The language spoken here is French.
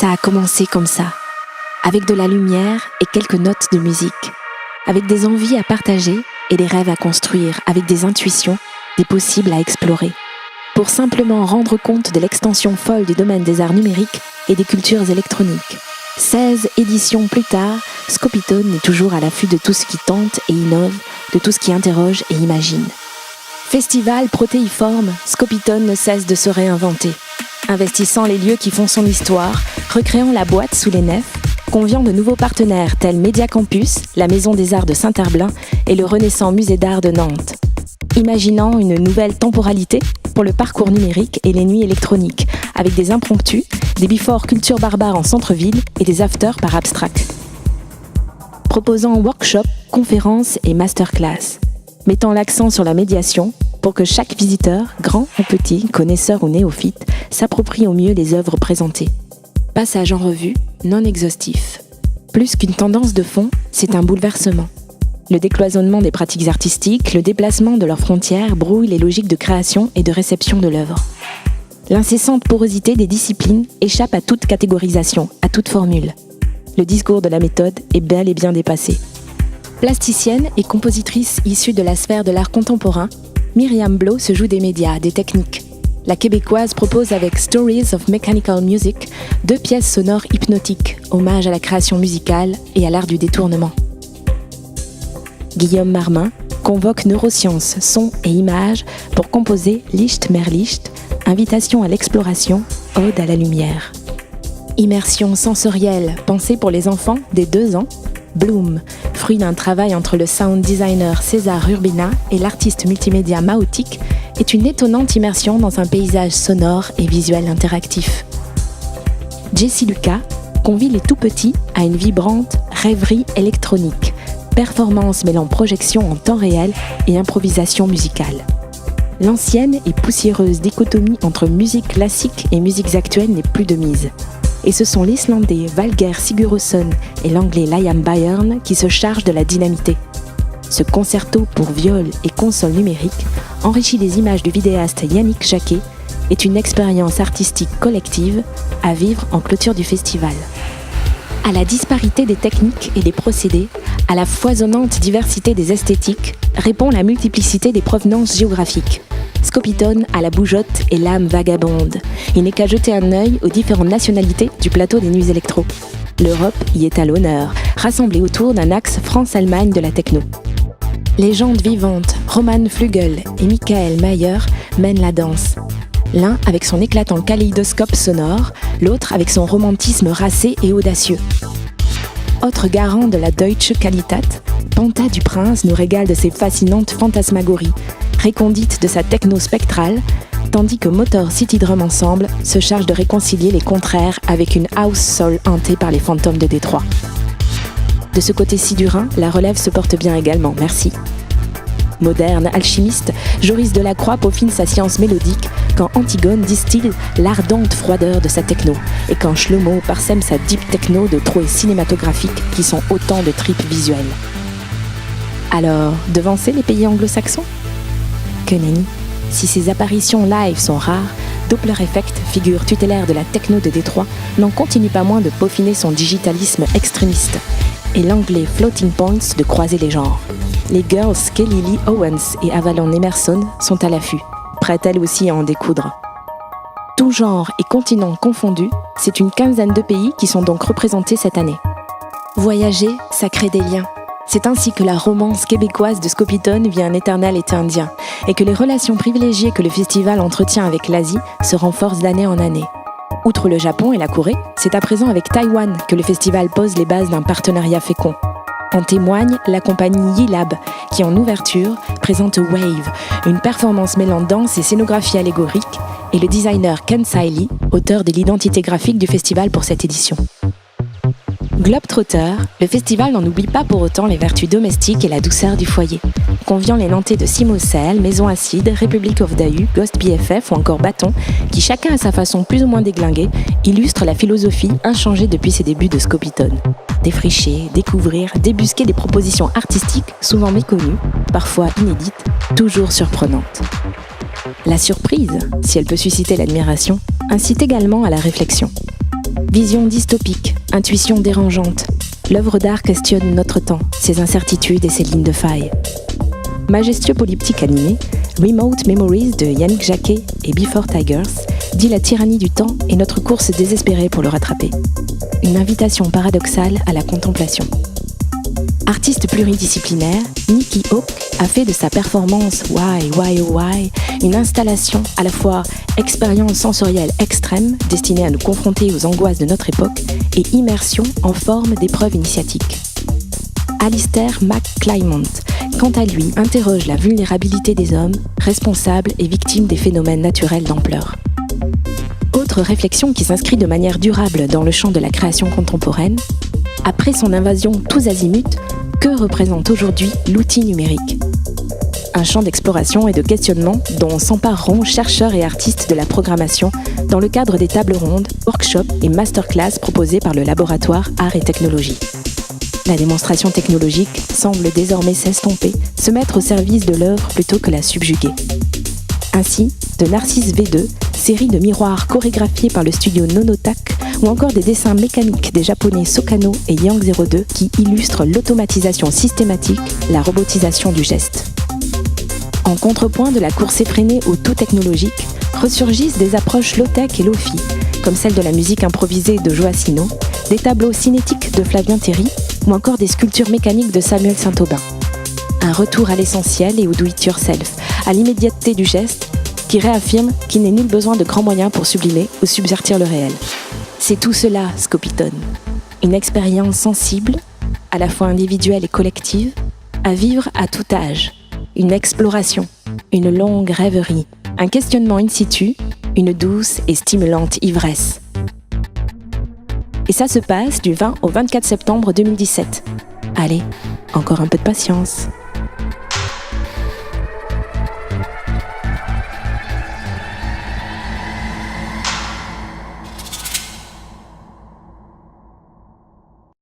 Ça a commencé comme ça, avec de la lumière et quelques notes de musique, avec des envies à partager et des rêves à construire, avec des intuitions, des possibles à explorer, pour simplement rendre compte de l'extension folle du domaine des arts numériques et des cultures électroniques. 16 éditions plus tard, Scopitone est toujours à l'affût de tout ce qui tente et innove, de tout ce qui interroge et imagine. Festival protéiforme, Scopitone ne cesse de se réinventer, investissant les lieux qui font son histoire, recréant la boîte sous les nefs, conviant de nouveaux partenaires tels Média Campus, la Maison des Arts de Saint-Herblain et le renaissant Musée d'Art de Nantes. Imaginant une nouvelle temporalité pour le parcours numérique et les nuits électroniques, avec des impromptus, des before culture barbare en centre-ville et des afters par abstract. Proposant workshops, conférences et masterclass, mettant l'accent sur la médiation pour que chaque visiteur, grand ou petit, connaisseur ou néophyte, s'approprie au mieux les œuvres présentées. Passage en revue, non exhaustif. Plus qu'une tendance de fond, c'est un bouleversement. Le décloisonnement des pratiques artistiques, le déplacement de leurs frontières brouille les logiques de création et de réception de l'œuvre. L'incessante porosité des disciplines échappe à toute catégorisation, à toute formule. Le discours de la méthode est bel et bien dépassé. Plasticienne et compositrice issue de la sphère de l'art contemporain, Myriam Blo se joue des médias, des techniques. La Québécoise propose avec Stories of Mechanical Music 2 pièces sonores hypnotiques, hommage à la création musicale et à l'art du détournement. Guillaume Marmin convoque neurosciences, son et images pour composer Licht mehr Licht, invitation à l'exploration, ode à la lumière. Immersion sensorielle, pensée pour les enfants dès 2 ans, Bloom, fruit d'un travail entre le sound designer César Urbina et l'artiste multimédia Maotic, est une étonnante immersion dans un paysage sonore et visuel interactif. Jessie Lucas convie les tout-petits à une vibrante rêverie électronique, performance mêlant projection en temps réel et improvisation musicale. L'ancienne et poussiéreuse dichotomie entre musique classique et musiques actuelles n'est plus de mise. Et ce sont l'Islandais Valgeir Sigurðsson et l'Anglais Liam Byrne qui se chargent de la dynamiter. Ce concerto pour viol et console numérique, enrichi des images du vidéaste Yannick Jacquet, est une expérience artistique collective à vivre en clôture du festival. À la disparité des techniques et des procédés, à la foisonnante diversité des esthétiques, répond la multiplicité des provenances géographiques. Scopitone a la bougeotte et l'âme vagabonde. Il n'est qu'à jeter un œil aux différentes nationalités du plateau des Nuits Électro. L'Europe y est à l'honneur, rassemblée autour d'un axe France-Allemagne de la techno. Légendes vivantes, Roman Flügel et Michael Mayer mènent la danse. L'un avec son éclatant kaléidoscope sonore, l'autre avec son romantisme racé et audacieux. Autre garant de la Deutsche Qualität, Panta du Prince nous régale de ses fascinantes fantasmagories, récondite de sa techno spectrale, tandis que Motor City Drum Ensemble se charge de réconcilier les contraires avec une house soul hantée par les fantômes de Détroit. De ce côté-ci du Rhin, la relève se porte bien également, merci. Moderne, alchimiste, Joris Delacroix peaufine sa science mélodique quand Antigone distille l'ardente froideur de sa techno et quand Shlomo parsème sa deep techno de trouées cinématographiques qui sont autant de tripes visuelles. Alors, devancer les pays anglo-saxons ? Que nenni. Si ces apparitions live sont rares, Doppler Effect, figure tutélaire de la techno de Détroit, n'en continue pas moins de peaufiner son digitalisme extrémiste et l'anglais Floating Points de croiser les genres. Les girls Kelly Lee Owens et Avalon Emerson sont à l'affût, prêtes elles aussi à en découdre. Tout genre et continent confondus, c'est une 15aine de pays qui sont donc représentés cette année. Voyager, ça crée des liens. C'est ainsi que la romance québécoise de Scopitone vit un éternel été indien et que les relations privilégiées que le festival entretient avec l'Asie se renforcent d'année en année. Outre le Japon et la Corée, c'est à présent avec Taïwan que le festival pose les bases d'un partenariat fécond. En témoigne la compagnie Yilab, qui en ouverture présente Wave, une performance mêlant danse et scénographie allégorique, et le designer Ken Saili, auteur de l'identité graphique du festival pour cette édition. Globetrotter, le festival n'en oublie pas pour autant les vertus domestiques et la douceur du foyer, conviant les Nantais de Simocel, Maison Acide, Republic of Dahu, Ghost BFF ou encore Bâton, qui chacun à sa façon plus ou moins déglinguée, illustrent la philosophie inchangée depuis ses débuts de Scopitone. Défricher, découvrir, débusquer des propositions artistiques souvent méconnues, parfois inédites, toujours surprenantes. La surprise, si elle peut susciter l'admiration, incite également à la réflexion. Vision dystopique, intuition dérangeante, l'œuvre d'art questionne notre temps, ses incertitudes et ses lignes de faille. Majestueux polyptyque animé, Remote Memories de Yannick Jacquet et Before Tigers dit la tyrannie du temps et notre course désespérée pour le rattraper. Une invitation paradoxale à la contemplation. Artiste pluridisciplinaire, Nicky Hawk a fait de sa performance Why, Why, Oh Why une installation à la fois expérience sensorielle extrême destinée à nous confronter aux angoisses de notre époque et immersion en forme d'épreuve initiatique. Alistair McClymont, quant à lui, interroge la vulnérabilité des hommes, responsables et victimes des phénomènes naturels d'ampleur. Autre réflexion qui s'inscrit de manière durable dans le champ de la création contemporaine, après son invasion tous azimuts, que représente aujourd'hui l'outil numérique ? Un champ d'exploration et de questionnement dont s'empareront chercheurs et artistes de la programmation dans le cadre des tables rondes, workshops et masterclass proposés par le laboratoire Art et Technologie. La démonstration technologique semble désormais s'estomper, se mettre au service de l'œuvre plutôt que la subjuguer. Ainsi, de Narcisse V2, série de miroirs chorégraphiés par le studio Nonotac, ou encore des dessins mécaniques des japonais Sokano et Yang02 qui illustrent l'automatisation systématique, la robotisation du geste. En contrepoint de la course effrénée au tout technologique, ressurgissent des approches low-tech et low-fi, comme celle de la musique improvisée de Joacino, des tableaux cinétiques de Flavien Théry, ou encore des sculptures mécaniques de Samuel Saint-Aubin. Un retour à l'essentiel et au do-it-yourself, à l'immédiateté du geste, qui réaffirme qu'il n'est nul besoin de grands moyens pour sublimer ou subvertir le réel. C'est tout cela, Scopitone. Une expérience sensible, à la fois individuelle et collective, à vivre à tout âge. Une exploration, une longue rêverie, un questionnement in situ, une douce et stimulante ivresse. Et ça se passe du 20 au 24 septembre 2017. Allez, encore un peu de patience.